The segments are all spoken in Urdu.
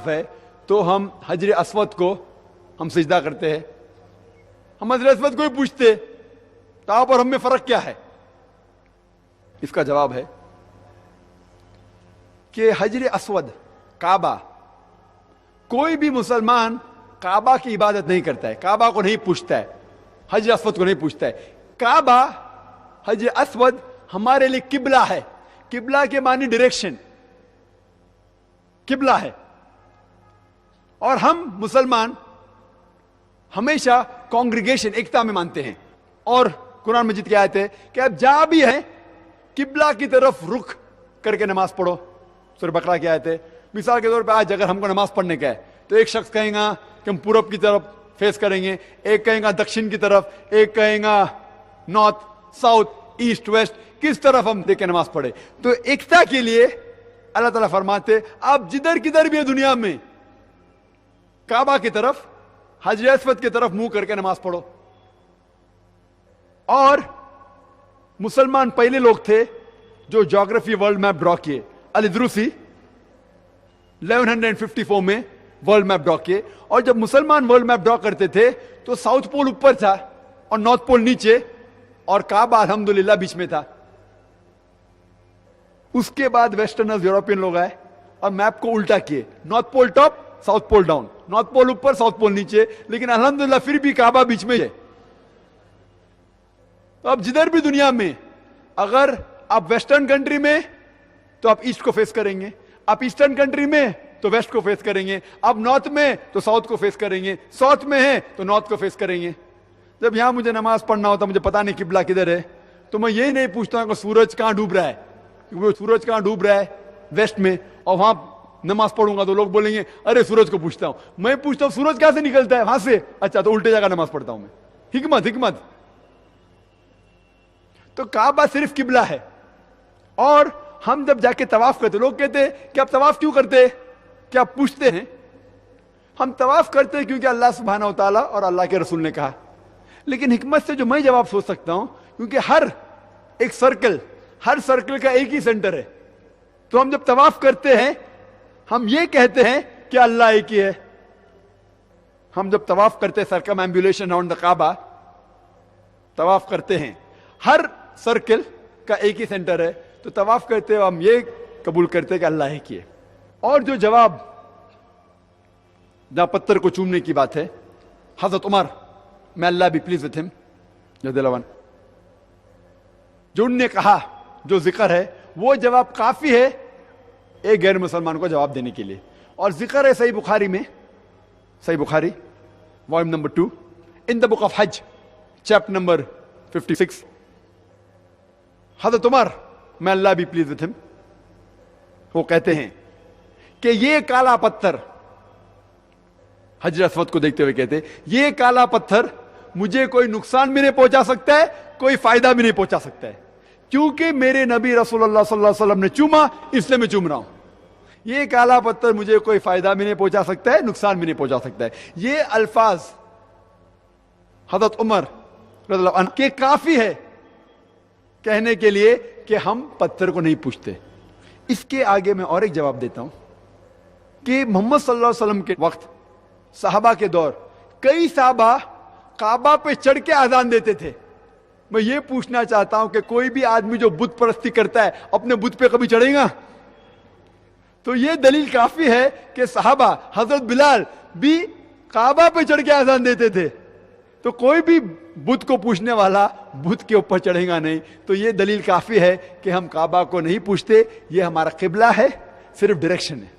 ہے تو ہم حجر اسود کو ہم سجدہ کرتے ہیں, ہم حجر اسود کو ہی پوچھتے, تو آپ اور ہم میں فرق کیا ہے؟ اس کا جواب ہے کہ حجر اسود کعبہ, کوئی بھی مسلمان کعبہ کی عبادت نہیں کرتا ہے, کعبہ کو نہیں پوچھتا ہے, حجر اسود کو نہیں پوچھتا ہے. کعبہ حجر اسود ہمارے لیے قبلہ ہے. قبلہ کے معنی ڈائریکشن, قبلہ ہے. اور ہم مسلمان ہمیشہ کانگریگیشن, ایکتا میں مانتے ہیں. اور قرآن مجید کی آیت ہے کہ اب جہاں بھی ہے قبلہ کی طرف رخ کر کے نماز پڑھو. سورہ بقرہ کی آیت ہے. مثال کے طور پہ آج اگر ہم کو نماز پڑھنے کا ہے تو ایک شخص کہیں گا کہ ہم پورب کی طرف فیس کریں گے, ایک کہیں گا دکشن کی طرف, ایک کہیں گا نارتھ ساؤتھ ایسٹ ویسٹ, کس طرف ہم دیکھ کے نماز پڑھے. تو ایکتا کے لیے اللہ تعالیٰ فرماتے آپ جدھر کدھر بھی ہے دنیا میں کعبہ کی طرف, حجر اسود کی طرف منہ کر کے نماز پڑھو. اور مسلمان پہلے لوگ تھے جو جغرافی ورلڈ میپ ڈرا کیے. الادروسی 1154 میں ورلڈ میپ ڈرا کیے. اور جب مسلمان ورلڈ میپ ڈرا کرتے تھے تو ساؤتھ پول اوپر تھا اور نارتھ پول نیچے, اور کعبہ الحمدللہ بیچ میں تھا. اس کے بعد ویسٹرنرز یورپین لوگ آئے اور میپ کو الٹا کیے, north pole top south pole down, north pole اوپر ساؤتھ پول نیچے, لیکن الحمدللہ پھر بھی کعبہ بیچ میں ہے. تو اب جدھر بھی دنیا میں اگر آپ ویسٹرن کنٹری میں تو آپ ایسٹ کو فیس کریں گے, آپ ایسٹرن کنٹری میں تو ویسٹ کو فیس کریں گے, آپ نارتھ میں تو ساؤتھ کو فیس کریں گے, ساؤتھ میں ہے تو نارتھ کو فیس کریں گے. جب یہاں مجھے نماز پڑھنا ہوتا, مجھے پتا نہیں قبلہ کدھر ہے, تو میں یہی نہیں پوچھتا ہوں کہ سورج کہاں ڈوب رہا ہے, وہ سورج کہاں ڈوب رہا ہے ویسٹ میں, اور وہاں نماز پڑھوں گا تو لوگ بولیں گے ارے سورج کو پوچھتا ہوں. میں پوچھتا ہوں سورج کہاں سے نکلتا ہے, وہاں سے, اچھا تو الٹے جگہ نماز پڑھتا ہوں میں. حکمت. تو کعبہ صرف قبلہ ہے. اور ہم جب جا کے طواف کرتے, لوگ کہتے ہیں کہ آپ طواف کیوں کرتے, کیا آپ پوچھتے ہیں؟ ہم طواف کرتے ہیں کیونکہ اللہ سبحانہ و تعالیٰ اور اللہ کے رسول نے کہا. لیکن حکمت سے جو میں جواب سوچ سکتا ہوں, کیونکہ ہر سرکل کا ایک ہی سینٹر ہے, تو ہم جب طواف کرتے ہیں ہم یہ کہتے ہیں کہ اللہ ایک ہی ہے. ہم جب طواف کرتے ہیں, سرکم ایمبولیشن راؤنڈ دا کعبہ طواف کرتے ہیں, ہر سرکل کا ایک ہی سینٹر ہے, تو طواف کرتے ہوئے ہم یہ قبول کرتے ہیں کہ اللہ ایک ہی ہے. اور جو جواب جہاں پتھر کو چومنے کی بات ہے, حضرت عمر میں اللہ بھی پلیز وتھ ہم جو ان نے کہا, جو ذکر ہے وہ جواب کافی ہے ایک غیر مسلمان کو جواب دینے کے لیے. اور ذکر ہے صحیح بخاری میں, صحیح بخاری volume number 2 in the book of حج چیپٹر نمبر 56. حضرت عمر میں اللہ بھی پلیز وتھ ہم وہ کہتے ہیں کہ یہ کالا پتھر, حجر اسود کو دیکھتے ہوئے کہتے ہیں یہ کالا پتھر مجھے کوئی نقصان بھی نہیں پہنچا سکتا ہے, کوئی فائدہ بھی نہیں پہنچا سکتا ہے, کیونکہ میرے نبی رسول اللہ صلی اللہ علیہ وسلم نے چوما, اس لیے میں چوم رہا ہوں. یہ کالا پتھر مجھے کوئی فائدہ بھی نہیں پہنچا سکتا ہے, نقصان بھی نہیں پہنچا سکتا ہے. یہ الفاظ حضرت عمر رضی اللہ عنہ کے کافی ہے کہنے کے لیے کہ ہم پتھر کو نہیں پوچھتے. اس کے آگے میں اور ایک جواب دیتا ہوں کہ محمد صلی اللہ علیہ وسلم کے وقت صحابہ کے دور کئی صحابہ کعبہ پہ چڑھ کے اذان دیتے تھے. میں یہ پوچھنا چاہتا ہوں کہ کوئی بھی آدمی جو بت پرستی کرتا ہے اپنے بت پہ کبھی چڑھے گا؟ تو یہ دلیل کافی ہے کہ صحابہ حضرت بلال بھی کعبہ پہ چڑھ کے اذان دیتے تھے. تو کوئی بھی بت کو پوچھنے والا بت کے اوپر چڑھے گا نہیں. تو یہ دلیل کافی ہے کہ ہم کعبہ کو نہیں پوچھتے, یہ ہمارا قبلہ ہے, صرف ڈائریکشن ہے.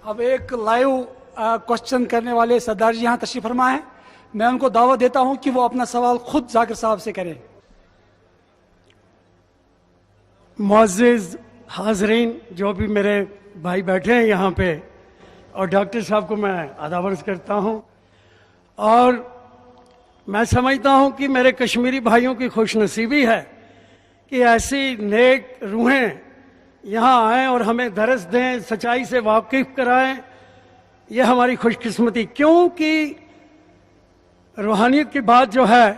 اب ایک لائیو کوشچن کرنے والے سردار جی یہاں تشریف فرما ہے, میں ان کو دعوت دیتا ہوں کہ وہ اپنا سوال خود ذاکر صاحب سے کریں. معزز حاضرین, جو بھی میرے بھائی بیٹھے ہیں یہاں پہ, اور ڈاکٹر صاحب کو میں آداب عرض کرتا ہوں. اور میں سمجھتا ہوں کہ میرے کشمیری بھائیوں کی خوش نصیبی ہے کہ ایسی نیک روحیں یہاں آئیں اور ہمیں درس دیں, سچائی سے واقف کرائیں. یہ ہماری خوش قسمتی, کیونکہ روحانیت کی بات جو ہے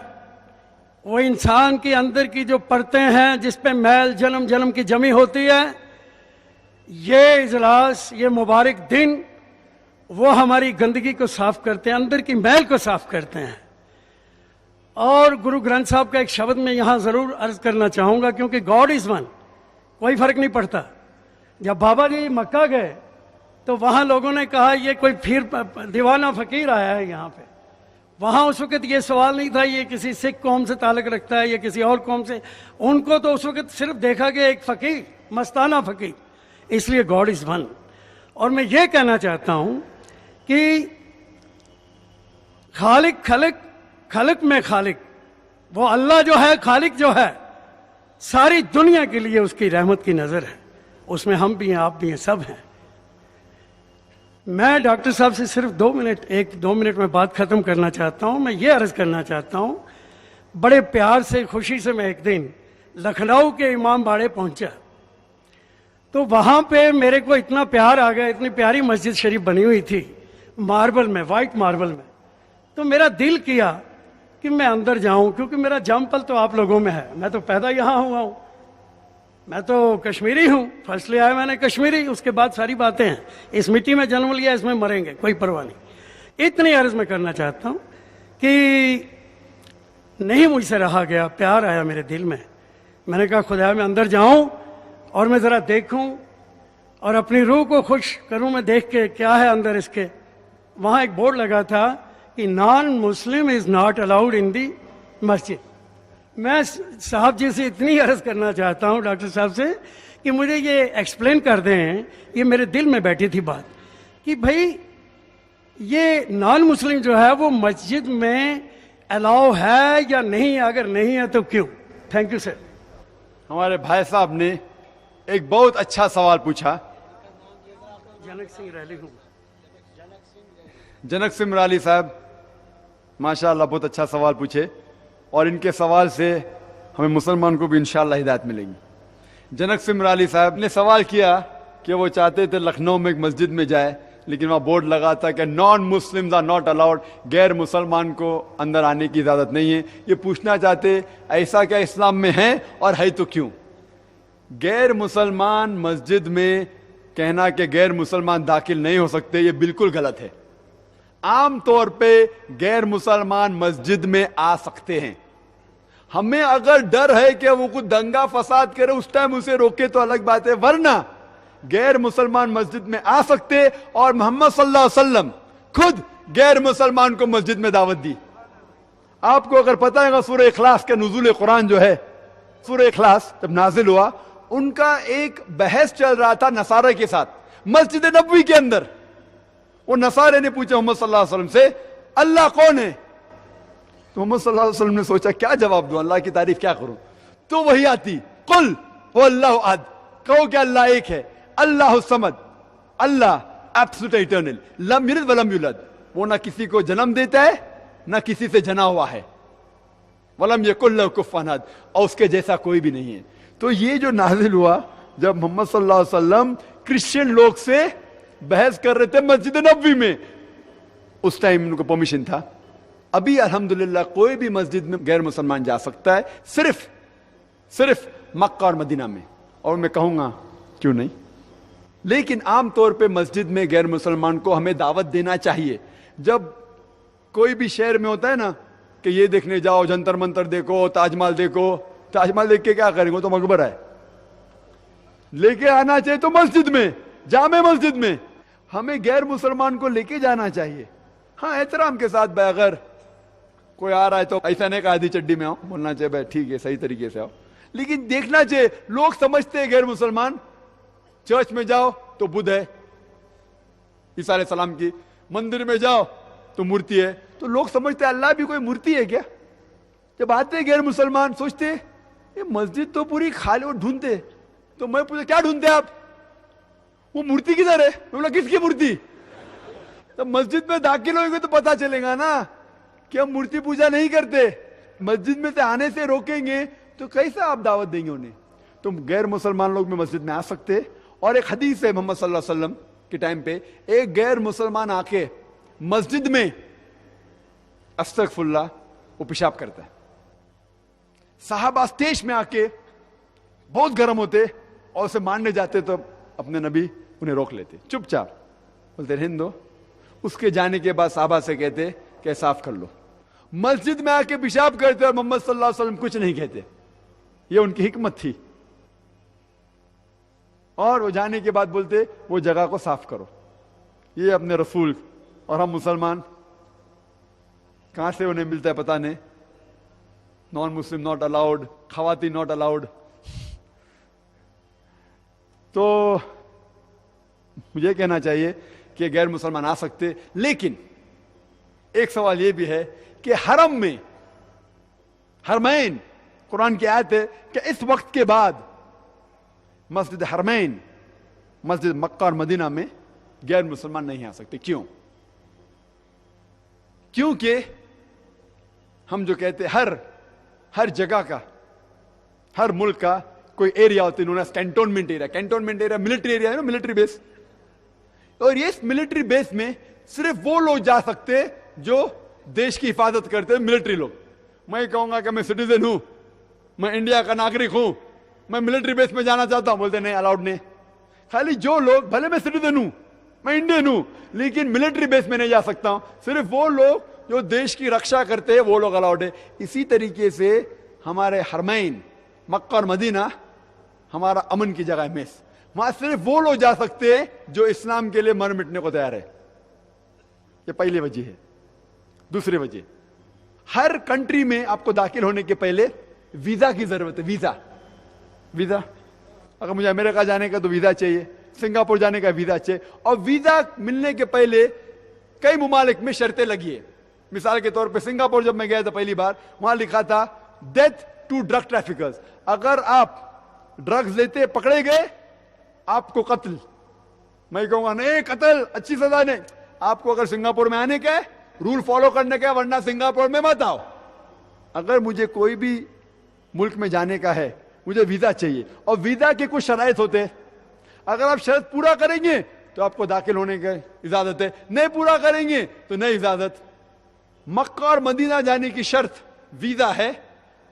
وہ انسان کے اندر کی جو پرتیں ہیں جس پہ میل جنم جنم کی جمی ہوتی ہے, یہ اجلاس، یہ مبارک دن وہ ہماری گندگی کو صاف کرتے ہیں، اندر کی میل کو صاف کرتے ہیں. اور گرو گرنتھ صاحب کا ایک شبد میں یہاں ضرور عرض کرنا چاہوں گا، کیونکہ گاڈ از ون، کوئی فرق نہیں پڑتا. جب بابا جی مکہ گئے تو وہاں لوگوں نے کہا یہ کوئی پھر دیوانہ فقیر آیا ہے یہاں پہ. وہاں اس وقت یہ سوال نہیں تھا یہ کسی سکھ قوم سے تعلق رکھتا ہے یا کسی اور قوم سے. ان کو تو اس وقت صرف دیکھا کہ ایک فقیر، مستانہ فقیر. اس لیے گاڈ از ون. اور میں یہ کہنا چاہتا ہوں کہ خالق میں خالق، وہ اللہ جو ہے، خالق جو ہے، ساری دنیا کے لیے اس کی رحمت کی نظر ہے. اس میں ہم بھی ہیں، آپ بھی ہیں، سب ہیں. میں ڈاکٹر صاحب سے صرف 2 منٹ میں بات ختم کرنا چاہتا ہوں. میں یہ عرض کرنا چاہتا ہوں، بڑے پیار سے، خوشی سے میں ایک دن لکھنؤ کے امام باڑے پہنچا تو وہاں پہ میرے کو اتنا پیار آ گیا. اتنی پیاری مسجد شریف بنی ہوئی تھی ماربل میں، وائٹ ماربل میں. تو میرا دل کیا کہ میں اندر جاؤں، کیونکہ میرا جم پل تو آپ لوگوں میں ہے. میں تو پیدا یہاں ہوا ہوں، میں تو کشمیری ہوں، فرسٹ لے آیا میں نے کشمیری، اس کے بعد ساری باتیں ہیں. اس مٹی میں جنم لیا، اس میں مریں گے، کوئی پرواہ نہیں. اتنی عرض میں کرنا چاہتا ہوں کہ نہیں مجھ سے رہا گیا، پیار آیا میرے دل میں. میں نے کہا خدا میں اندر جاؤں اور میں ذرا دیکھوں اور اپنی روح کو خوش کروں، میں دیکھ کے کیا ہے اندر اس کے. وہاں ایک بورڈ لگا تھا کہ نان مسلم از ناٹ الاؤڈ ان دی مسجد. میں صاحب جی سے اتنی عرض کرنا چاہتا ہوں، ڈاکٹر صاحب سے، کہ مجھے یہ ایکسپلین کر دیں. یہ میرے دل میں بیٹھی تھی بات کہ بھائی یہ نان مسلم جو ہے وہ مسجد میں الاؤ ہے یا نہیں؟ اگر نہیں ہے تو کیوں؟ Thank you sir. ہمارے بھائی صاحب نے ایک بہت اچھا سوال پوچھا. جنک سنگھ ریلی ہوں. جنک سنگھ رالی صاحب ماشاءاللہ بہت اچھا سوال پوچھے، اور ان کے سوال سے ہمیں مسلمان کو بھی انشاءاللہ ہدایت ملے گی. جنک سنگھ رالی صاحب نے سوال کیا کہ وہ چاہتے تھے لکھنؤ میں ایک مسجد میں جائے، لیکن وہاں بورڈ لگا تھا کہ non Muslims are not allowed, غیر مسلمان کو اندر آنے کی اجازت نہیں ہے. یہ پوچھنا چاہتے ایسا کیا اسلام میں ہے، اور ہے تو کیوں؟ غیر مسلمان مسجد میں کہنا کہ غیر مسلمان داخل نہیں ہو سکتے، یہ بالکل غلط ہے. عام طور پہ غیر مسلمان مسجد میں آ سکتے ہیں. ہمیں اگر ڈر ہے کہ وہ کچھ دنگا فساد کرے اس ٹائم اسے روکے تو الگ بات ہے، ورنہ غیر مسلمان مسجد میں آ سکتے. اور محمد صلی اللہ علیہ وسلم خود غیر مسلمان کو مسجد میں دعوت دی. آپ کو اگر پتہ ہے گا سورہ اخلاص کا نزول قرآن جو ہے، سورہ اخلاص جب نازل ہوا، ان کا ایک بحث چل رہا تھا نصارہ کے ساتھ مسجد نبوی کے اندر. وہ نصارے نے پوچھا محمد صلی اللہ علیہ وسلم سے اللہ کون ہے؟ تو محمد صلی اللہ علیہ وسلم نے سوچا کیا جواب دوں، اللہ کی تعریف کیا کروں. تو وہی آتی قل هو اللہ احد، کہو کہ اللہ ایک ہے، اللہ الصمد، اللہ ایبسولوٹ ایٹرنل، لم یلد ولم یولد، وہ نہ کسی کو جنم دیتا ہے نہ کسی سے جنا ہوا ہے، ولم یکن لہ کفوا احد، اور اس کے جیسا کوئی بھی نہیں ہے. تو یہ جو نازل ہوا جب محمد صلی اللہ علیہ وسلم کرسچن لوگ سے بحث کر رہے تھے مسجد نبوی میں، اس ٹائم ان کو پرمیشن تھا. ابھی الحمدللہ کوئی بھی مسجد میں غیر مسلمان جا سکتا ہے، صرف مکہ اور مدینہ میں، اور میں کہوں گا کیوں نہیں. لیکن عام طور پہ مسجد میں غیر مسلمان کو ہمیں دعوت دینا چاہیے. جب کوئی بھی شہر میں ہوتا ہے نا کہ یہ دیکھنے جاؤ، جنتر منتر دیکھو، تاج محل دیکھو، تاج محل دیکھ کے کیا کریں گے، تو مقبرہ ہے. لے کے آنا چاہیے تو مسجد میں، جامع مسجد میں ہمیں غیر مسلمان کو لے کے جانا چاہیے. ہاں احترام کے ساتھ بھائی، اگر کوئی آ رہا ہے تو ایسا نہیں کہ آدھی چڈی میں آؤ، بولنا چاہیے بھائی ٹھیک ہے صحیح طریقے سے آؤ. لیکن دیکھنا چاہیے، لوگ سمجھتے ہیں غیر مسلمان چرچ میں جاؤ تو بدھ ہے، عیسیٰ علیہ السلام کی، مندر میں جاؤ تو مورتی ہے، تو لوگ سمجھتے ہیں اللہ بھی کوئی مورتی ہے کیا. جب آتے ہیں غیر مسلمان سوچتے یہ مسجد تو پوری خالی، وہ ڈھونڈتے. تو میں پوچھا کیا ڈھونڈتے آپ؟ وہ مورتی کدھر ہے؟ میں بولا کس کی مورتی؟ تو مسجد میں داخل ہوئیں گے تو پتا چلے گا نا کہ ہم مورتی پوجا نہیں کرتے. مسجد میں سے آنے سے روکیں گے تو کیسے آپ دعوت دیں گے انہیں؟ تو غیر مسلمان لوگ میں مسجد میں آ سکتے. اور ایک حدیث ہے محمد صلی اللہ علیہ وسلم کے ٹائم پہ، ایک غیر مسلمان آ کے مسجد میں استغفر اللہ وہ پیشاب کرتا ہے. صحابہ اسٹیج میں آ کے بہت گرم ہوتے اور اسے مارنے جاتے تو اپنے نبی انہیں روک لیتے چپ چاپ, بولتے رہنے دو. اس کے جانے کے بعد صحابہ سے کہتے کہ صاف کر لو. مسجد میں آ کے پیشاب کرتے اور محمد صلی اللہ علیہ وسلم کچھ نہیں کہتے. یہ ان کی حکمت تھی. اور وہ جانے کے بعد بولتے وہ جگہ کو صاف کرو. یہ اپنے رسول, اور ہم مسلمان کہاں سے انہیں ملتا ہے پتہ نہیں. نان مسلم ناٹ الاؤڈ, خواتین ناٹ الاؤڈ. تو مجھے کہنا چاہیے کہ غیر مسلمان آ سکتے, لیکن ایک سوال یہ بھی ہے کہ حرم میں, حرمین, قرآن کی آیت ہے کہ اس وقت کے بعد مسجد حرمین, مسجد مکہ اور مدینہ میں غیر مسلمان نہیں آ سکتے. کیوں؟ کیونکہ ہم جو کہتے ہر جگہ کا, ہر ملک کا کوئی ایریا ہوتا ہے, انہوں نے cantonment area. Cantonment area military area ہے نا, ملٹری بیس. اور یہ ملٹری بیس میں صرف وہ لوگ جا سکتے جو دیش کی حفاظت کرتے ہیں, ملٹری لوگ. میں کہوں گا کہ میں سٹیزن ہوں, میں انڈیا کا ناگرک ہوں, میں ملٹری بیس میں جانا چاہتا ہوں, بولتے نہیں الاؤڈ نہیں. خالی جو لوگ, بھلے میں سٹیزن ہوں, میں انڈین ہوں, لیکن ملٹری بیس میں نہیں جا سکتا ہوں. صرف وہ لوگ جو دیش کی رکشا کرتے ہیں وہ لوگ الاؤڈ ہے. اسی طریقے سے ہمارے حرمین مکہ اور مدینہ ہمارا امن کی جگہ ہے, میس. وہاں صرف وہ لوگ جا سکتے ہیں جو اسلام کے لیے مر مٹنے کو تیار ہے. یہ پہلی وجہ ہے. دوسری وجہ, ہر کنٹری میں آپ کو داخل ہونے کے پہلے ویزا کی ضرورت ہے. ویزا اگر مجھے امریکہ جانے کا تو ویزا چاہیے, سنگاپور جانے کا ویزا چاہیے. اور ویزا ملنے کے پہلے کئی ممالک میں شرطیں لگی ہے. مثال کے طور پہ سنگاپور جب میں گیا تھا پہلی بار, وہاں لکھا تھا ڈیتھ ٹو ڈرگ ٹریفکرز. اگر آپ ڈرگز لیتے پکڑے گئے آپ کو قتل. میں کہوں گا نہیں, قتل اچھی سزا نہیں. آپ کو اگر سنگاپور میں آنے کا ہے, رول فالو کرنے کا ہے, ورنہ سنگاپور میں مت آؤ. اگر مجھے کوئی بھی ملک میں جانے کا ہے, مجھے ویزا چاہیے, اور ویزا کے کچھ شرائط ہوتے ہیں. اگر آپ شرط پورا کریں گے تو آپ کو داخل ہونے کی اجازت ہے, نہیں پورا کریں گے تو نہیں اجازت. مکہ اور مدینہ جانے کی شرط ویزا ہے.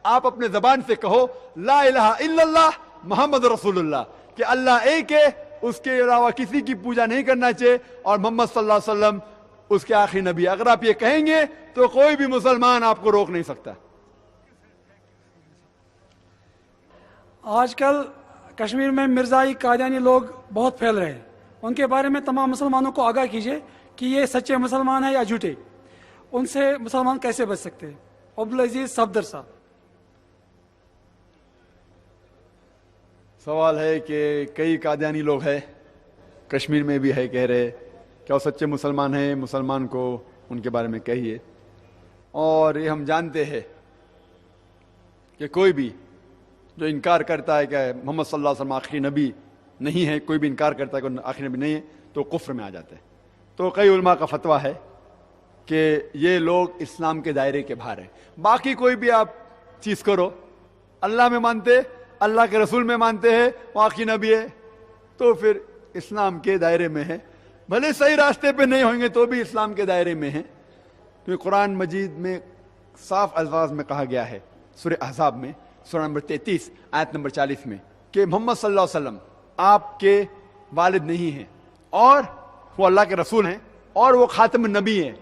آپ اپنے زبان سے کہو لا الہ الا اللہ محمد رسول اللہ, کہ اللہ ایک ہے, اس کے علاوہ کسی کی پوجا نہیں کرنا چاہیے, اور محمد صلی اللہ علیہ وسلم اس کے آخری نبی. اگر آپ یہ کہیں گے تو کوئی بھی مسلمان آپ کو روک نہیں سکتا. آج کل کشمیر میں مرزائی قادیانی لوگ بہت پھیل رہے ہیں. ان کے بارے میں تمام مسلمانوں کو آگاہ کیجیے کہ یہ سچے مسلمان ہیں یا جھوٹے. ان سے مسلمان کیسے بچ سکتے ہیں؟ عبدالعزیز صفدر صاحب. سوال ہے کہ کئی قادیانی لوگ ہیں, کشمیر میں بھی ہے, کہہ رہے کیا وہ سچے مسلمان ہیں؟ مسلمان کو ان کے بارے میں کہیے. اور یہ ہم جانتے ہیں کہ کوئی بھی جو انکار کرتا ہے کہ محمد صلی اللہ علیہ وسلم آخری نبی نہیں ہے, کوئی بھی انکار کرتا ہے کہ آخری نبی نہیں ہے, تو کفر میں آ جاتے ہیں. تو کئی علماء کا فتویٰ ہے کہ یہ لوگ اسلام کے دائرے کے باہر ہیں. باقی کوئی بھی آپ چیز کرو, اللہ میں مانتے, اللہ کے رسول میں مانتے ہیں, وہ آخری نبی ہے, تو پھر اسلام کے دائرے میں ہے. بھلے صحیح راستے پہ نہیں ہوئیں گے تو بھی اسلام کے دائرے میں ہیں. کیونکہ قرآن مجید میں صاف الفاظ میں کہا گیا ہے, سورہ احزاب میں سورہ نمبر 33 آیت نمبر 40 میں, کہ محمد صلی اللہ علیہ وسلم آپ کے والد نہیں ہیں, اور وہ اللہ کے رسول ہیں, اور وہ خاتم النبی ہیں.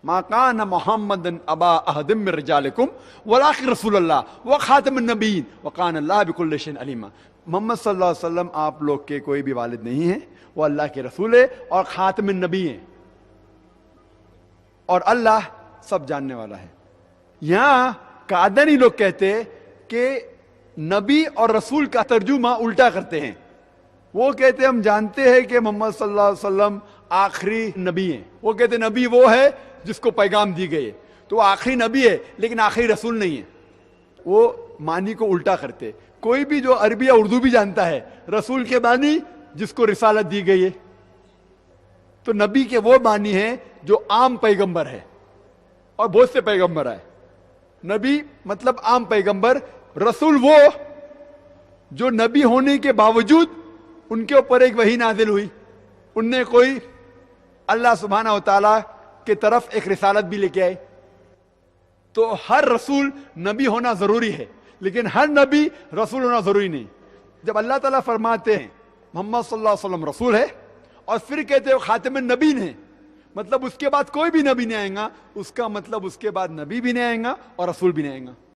ما کان محمد ابا احد من رجالکم ولکن رسول اللہ وخاتم النبیین وکان اللہ بکل شیء علیما. محمد صلی اللہ علیہ وسلم آپ لوگ کے کوئی بھی والد نہیں ہیں, وہ اللہ کے رسول ہے اور خاتم النبی ہیں, اور اللہ سب جاننے والا ہے. یہاں قادیانی لوگ کہتے کہ نبی اور رسول کا ترجمہ الٹا کرتے ہیں. وہ کہتے ہم جانتے ہیں کہ محمد صلی اللہ علیہ وسلم آخری نبی ہیں. وہ کہتے نبی وہ ہے جس کو پیغام دی گئی ہے, تو وہ آخری نبی ہے لیکن آخری رسول نہیں ہے. وہ معنی کو الٹا کرتے. کوئی بھی جو عربی یا اردو بھی جانتا ہے, رسول کے معنی جس کو رسالت دی گئی ہے, تو نبی کے وہ معنی ہیں جو عام پیغمبر ہے, اور بہت سے پیغمبر آئے. نبی مطلب عام پیغمبر, رسول وہ جو نبی ہونے کے باوجود ان کے اوپر ایک وحی نازل ہوئی, ان نے کوئی اللہ سبحانہ و تعالیٰ کی طرف ایک رسالت بھی لے کے آئے. تو ہر رسول نبی ہونا ضروری ہے, لیکن ہر نبی رسول ہونا ضروری نہیں. جب اللہ تعالیٰ فرماتے ہیں محمد صلی اللہ علیہ وسلم رسول ہے اور پھر کہتے ہو خاتم النبیین ہے، مطلب اس کے بعد کوئی بھی نبی نہیں آئے گا، اس کا مطلب اس کے بعد نبی بھی نہیں آئے گا اور رسول بھی نہیں آئے گا.